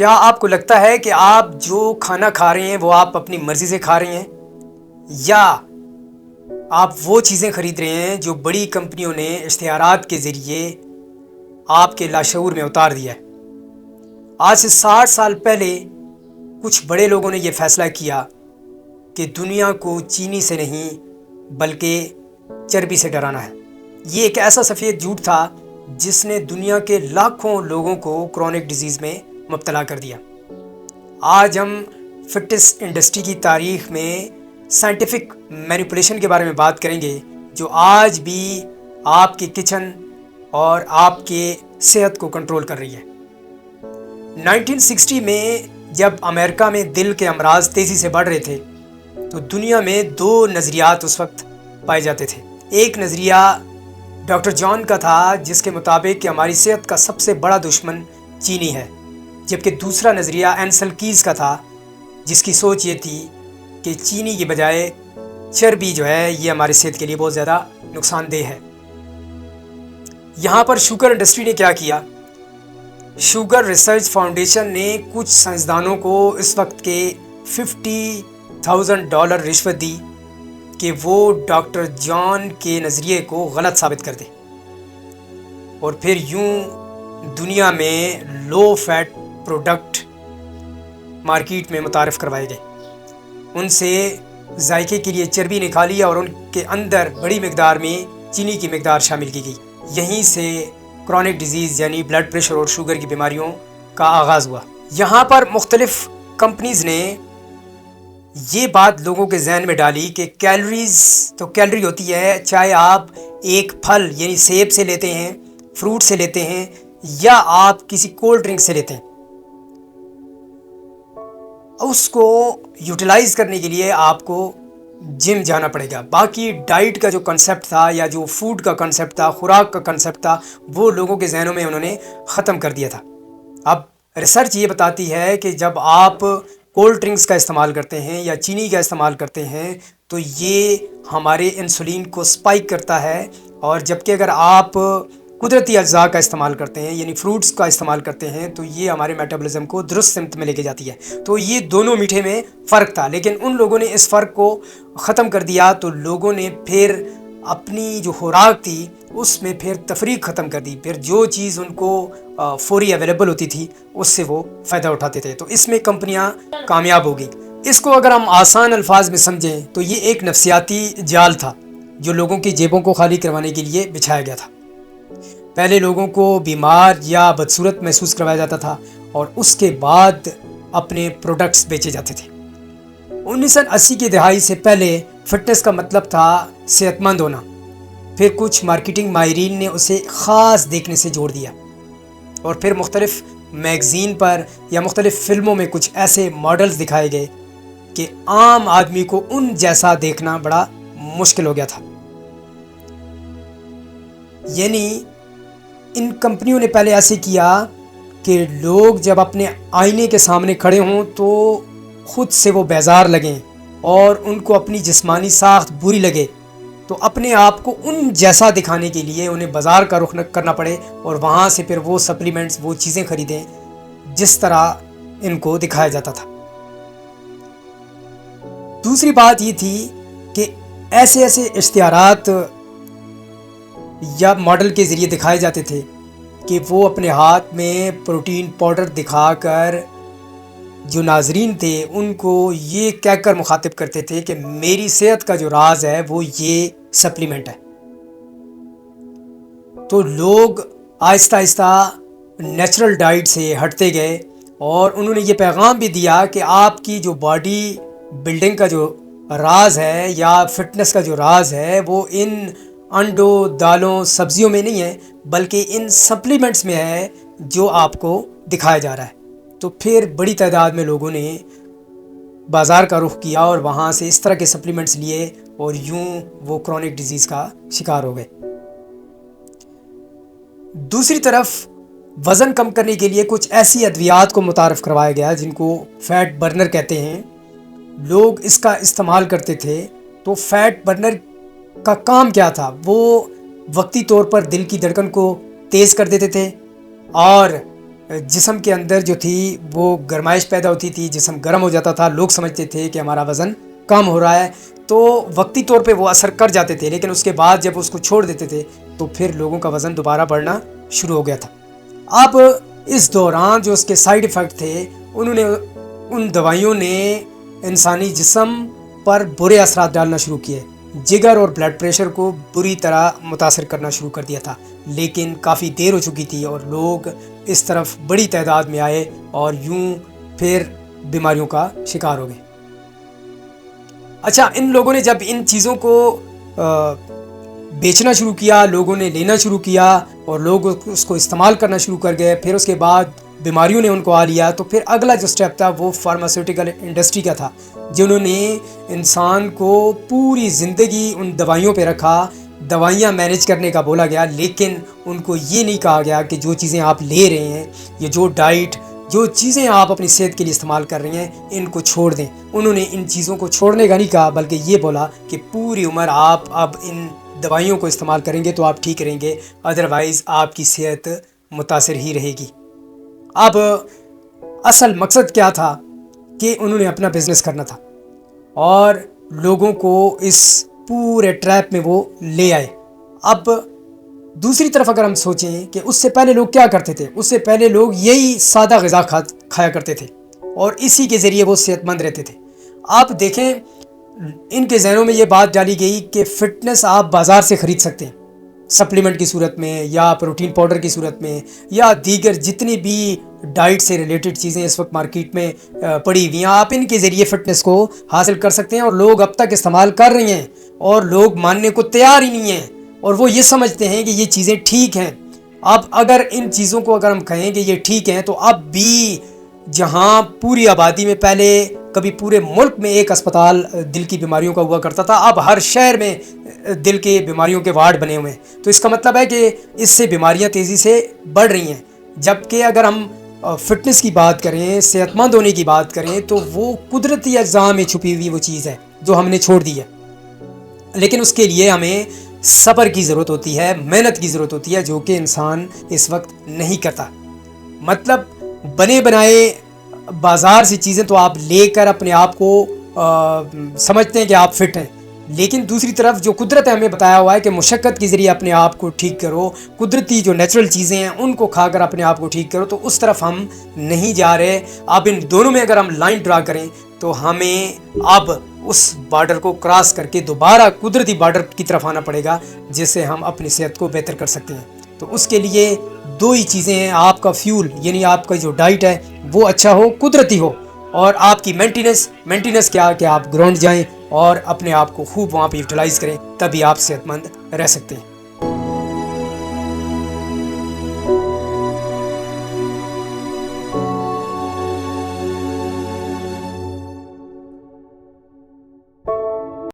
کیا آپ کو لگتا ہے کہ آپ جو کھانا کھا رہے ہیں وہ آپ اپنی مرضی سے کھا رہے ہیں، یا آپ وہ چیزیں خرید رہے ہیں جو بڑی کمپنیوں نے اشتہارات کے ذریعے آپ کے لاشعور میں اتار دیا ہے؟ آج سے 60 سال پہلے کچھ بڑے لوگوں نے یہ فیصلہ کیا کہ دنیا کو چینی سے نہیں بلکہ چربی سے ڈرانا ہے۔ یہ ایک ایسا سفید جھوٹ تھا جس نے دنیا کے لاکھوں لوگوں کو کرونک ڈیزیز میں مبتلا کر دیا۔ آج ہم فٹنس انڈسٹری کی تاریخ میں سائنٹیفک مینیپولیشن کے بارے میں بات کریں گے، جو آج بھی آپ کے کچن اور آپ کے صحت کو کنٹرول کر رہی ہے۔ 1960 میں جب امریکہ میں دل کے امراض تیزی سے بڑھ رہے تھے تو دنیا میں 2 نظریات اس وقت پائے جاتے تھے۔ ایک نظریہ ڈاکٹر جان کا تھا جس کے مطابق کہ ہماری صحت کا سب سے بڑا دشمن چینی ہے، جبکہ دوسرا نظریہ اینسل کیز کا تھا جس کی سوچ یہ تھی کہ چینی کی بجائے چربی جو ہے یہ ہماری صحت کے لیے بہت زیادہ نقصان دہ ہے۔ یہاں پر شوگر انڈسٹری نے کیا کیا؟ شوگر ریسرچ فاؤنڈیشن نے کچھ سائنسدانوں کو اس وقت کے $50,000 رشوت دی کہ وہ ڈاکٹر جان کے نظریے کو غلط ثابت کر دیں، اور پھر یوں دنیا میں لو فیٹ پروڈکٹ مارکیٹ میں متعارف کروائے گئے۔ ان سے ذائقے کے لیے چربی نکالی اور ان کے اندر بڑی مقدار میں چینی کی مقدار شامل کی گئی۔ یہیں سے کرونک ڈیزیز یعنی بلڈ پریشر اور شوگر کی بیماریوں کا آغاز ہوا۔ یہاں پر مختلف کمپنیز نے یہ بات لوگوں کے ذہن میں ڈالی کہ کیلوریز تو کیلری ہوتی ہے، چاہے آپ ایک پھل یعنی سیب سے لیتے ہیں، فروٹ سے لیتے ہیں، یا آپ کسی کولڈ ڈرنک سے لیتے ہیں، اس کو یوٹیلائز کرنے کے لیے آپ کو جم جانا پڑے گا۔ باقی ڈائٹ کا جو کنسیپٹ تھا یا جو فوڈ کا کنسیپٹ تھا، خوراک کا کنسیپٹ تھا، وہ لوگوں کے ذہنوں میں انہوں نے ختم کر دیا تھا۔ اب ریسرچ یہ بتاتی ہے کہ جب آپ کولڈ ڈرنکس کا استعمال کرتے ہیں یا چینی کا استعمال کرتے ہیں تو یہ ہمارے انسولین کو سپائک کرتا ہے، اور جبکہ اگر آپ قدرتی اجزاء کا استعمال کرتے ہیں یعنی فروٹس کا استعمال کرتے ہیں تو یہ ہمارے میٹابولزم کو درست سمت میں لے کے جاتی ہے۔ تو یہ دونوں میٹھے میں فرق تھا، لیکن ان لوگوں نے اس فرق کو ختم کر دیا، تو لوگوں نے پھر اپنی جو خوراک تھی اس میں پھر تفریق ختم کر دی، پھر جو چیز ان کو فوری اویلیبل ہوتی تھی اس سے وہ فائدہ اٹھاتے تھے، تو اس میں کمپنیاں کامیاب ہو گئیں۔ اس کو اگر ہم آسان الفاظ میں سمجھیں تو یہ ایک نفسیاتی جال تھا جو لوگوں کی جیبوں کو خالی کروانے کے لیے بچھایا گیا تھا۔ پہلے لوگوں کو بیمار یا بدصورت محسوس کروایا جاتا تھا اور اس کے بعد اپنے پروڈکٹس بیچے جاتے تھے۔ 1980 کی دہائی سے پہلے فٹنس کا مطلب تھا صحت مند ہونا، پھر کچھ مارکیٹنگ ماہرین نے اسے خاص دیکھنے سے جوڑ دیا، اور پھر مختلف میگزین پر یا مختلف فلموں میں کچھ ایسے ماڈلز دکھائے گئے کہ عام آدمی کو ان جیسا دیکھنا بڑا مشکل ہو گیا تھا۔ یعنی ان کمپنیوں نے پہلے ایسے کیا کہ لوگ جب اپنے آئینے کے سامنے کھڑے ہوں تو خود سے وہ بیزار لگیں اور ان کو اپنی جسمانی ساخت بری لگے، تو اپنے آپ کو ان جیسا دکھانے کے لیے انہیں بازار کا رخ کرنا پڑے اور وہاں سے پھر وہ سپلیمنٹس، وہ چیزیں خریدیں جس طرح ان کو دکھایا جاتا تھا۔ دوسری بات یہ تھی کہ ایسے اشتہارات یا ماڈل کے ذریعے دکھائے جاتے تھے کہ وہ اپنے ہاتھ میں پروٹین پاؤڈر دکھا کر جو ناظرین تھے ان کو یہ کہہ کر مخاطب کرتے تھے کہ میری صحت کا جو راز ہے وہ یہ سپلیمنٹ ہے۔ تو لوگ آہستہ آہستہ نیچرل ڈائٹ سے ہٹتے گئے، اور انہوں نے یہ پیغام بھی دیا کہ آپ کی جو باڈی بلڈنگ کا جو راز ہے یا فٹنس کا جو راز ہے وہ ان انڈوں، دالوں، سبزیوں میں نہیں ہے، بلکہ ان سپلیمنٹس میں ہے جو آپ کو دکھایا جا رہا ہے۔ تو پھر بڑی تعداد میں لوگوں نے بازار کا رخ کیا اور وہاں سے اس طرح کے سپلیمنٹس لیے، اور یوں وہ کرونک ڈیزیز کا شکار ہو گئے۔ دوسری طرف وزن کم کرنے کے لیے کچھ ایسی ادویات کو متعارف کروایا گیا جن کو فیٹ برنر کہتے ہیں۔ لوگ اس کا استعمال کرتے تھے، تو فیٹ برنر کا کام کیا تھا؟ وہ وقتی طور پر دل کی دھڑکن کو تیز کر دیتے تھے اور جسم کے اندر جو تھی وہ گرمائش پیدا ہوتی تھی، جسم گرم ہو جاتا تھا، لوگ سمجھتے تھے کہ ہمارا وزن کم ہو رہا ہے، تو وقتی طور پہ وہ اثر کر جاتے تھے، لیکن اس کے بعد جب اس کو چھوڑ دیتے تھے تو پھر لوگوں کا وزن دوبارہ بڑھنا شروع ہو گیا تھا۔ اب اس دوران جو اس کے سائیڈ ایفیکٹ تھے، ان دوائیوں نے انسانی جسم پر برے اثرات ڈالنا شروع کیے، جگر اور بلڈ پریشر کو بری طرح متاثر کرنا شروع کر دیا تھا، لیکن کافی دیر ہو چکی تھی اور لوگ اس طرف بڑی تعداد میں آئے اور یوں پھر بیماریوں کا شکار ہو گئے۔ اچھا، ان لوگوں نے جب ان چیزوں کو بیچنا شروع کیا، لوگوں نے لینا شروع کیا اور لوگ اس کو استعمال کرنا شروع کر گئے، پھر اس کے بعد بیماریوں نے ان کو آ لیا، تو پھر اگلا جو سٹیپ تھا وہ فارماسیوٹیکل انڈسٹری کا تھا، جنہوں نے انسان کو پوری زندگی ان دوائیوں پہ رکھا، دوائیاں مینیج کرنے کا بولا گیا، لیکن ان کو یہ نہیں کہا گیا کہ جو چیزیں آپ لے رہے ہیں، یہ جو ڈائٹ، جو چیزیں آپ اپنی صحت کے لیے استعمال کر رہے ہیں، ان کو چھوڑ دیں۔ انہوں نے ان چیزوں کو چھوڑنے کا نہیں کہا، بلکہ یہ بولا کہ پوری عمر آپ اب ان دوائیوں کو استعمال کریں گے تو آپ ٹھیک رہیں گے، ادروائز آپ کی صحت متاثر ہی رہے گی۔ اب اصل مقصد کیا تھا کہ انہوں نے اپنا بزنس کرنا تھا اور لوگوں کو اس پورے ٹریپ میں وہ لے آئے۔ اب دوسری طرف اگر ہم سوچیں کہ اس سے پہلے لوگ کیا کرتے تھے، اس سے پہلے لوگ یہی سادہ غذا کھایا کرتے تھے اور اسی کے ذریعے وہ صحت مند رہتے تھے۔ آپ دیکھیں، ان کے ذہنوں میں یہ بات ڈالی گئی کہ فٹنس آپ بازار سے خرید سکتے ہیں، سپلیمنٹ کی صورت میں یا پروٹین پاؤڈر کی صورت میں یا دیگر جتنی بھی ڈائٹ سے ریلیٹڈ چیزیں اس وقت مارکیٹ میں پڑی ہوئی ہیں، آپ ان کے ذریعے فٹنس کو حاصل کر سکتے ہیں، اور لوگ اب تک استعمال کر رہے ہیں اور لوگ ماننے کو تیار ہی نہیں ہیں، اور وہ یہ سمجھتے ہیں کہ یہ چیزیں ٹھیک ہیں۔ اب اگر ان چیزوں کو اگر ہم کہیں کہ یہ ٹھیک ہیں، تو اب بھی جہاں پوری آبادی میں پہلے کبھی پورے ملک میں ایک اسپتال دل کی بیماریوں کا ہوا کرتا تھا، اب ہر شہر میں دل کی بیماریوں کے وارڈ بنے ہوئے ہیں، تو اس کا مطلب ہے کہ اس سے بیماریاں تیزی سے بڑھ رہی ہیں۔ جبکہ اگر ہم فٹنس کی بات کریں، صحت مند ہونے کی بات کریں، تو وہ قدرتی اجزاء میں چھپی ہوئی وہ چیز ہے جو ہم نے چھوڑ دی ہے، لیکن اس کے لیے ہمیں صبر کی ضرورت ہوتی ہے، محنت کی ضرورت ہوتی ہے، جو کہ انسان اس وقت نہیں کرتا۔ مطلب بنے بنائے بازار سے چیزیں تو آپ لے کر اپنے آپ کو سمجھتے ہیں کہ آپ فٹ ہیں، لیکن دوسری طرف جو قدرت ہے ہمیں بتایا ہوا ہے کہ مشقت کے ذریعے اپنے آپ کو ٹھیک کرو، قدرتی جو نیچرل چیزیں ہیں ان کو کھا کر اپنے آپ کو ٹھیک کرو، تو اس طرف ہم نہیں جا رہے۔ اب ان دونوں میں اگر ہم لائن ڈرا کریں تو ہمیں اب اس بارڈر کو کراس کر کے دوبارہ قدرتی بارڈر کی طرف آنا پڑے گا، جس سے ہم اپنی صحت کو بہتر کر سکتے ہیں۔ تو اس کے لیے دو ہی چیزیں ہیں، آپ کا فیول یعنی آپ کا جو ڈائٹ ہے وہ اچھا ہو، قدرتی ہو، اور آپ کی مینٹیننس کیا کہ آپ گراؤنڈ جائیں اور اپنے آپ کو خوب وہاں پہ یوٹیلائز کریں، تبھی آپ صحت مند رہ سکتے ہیں۔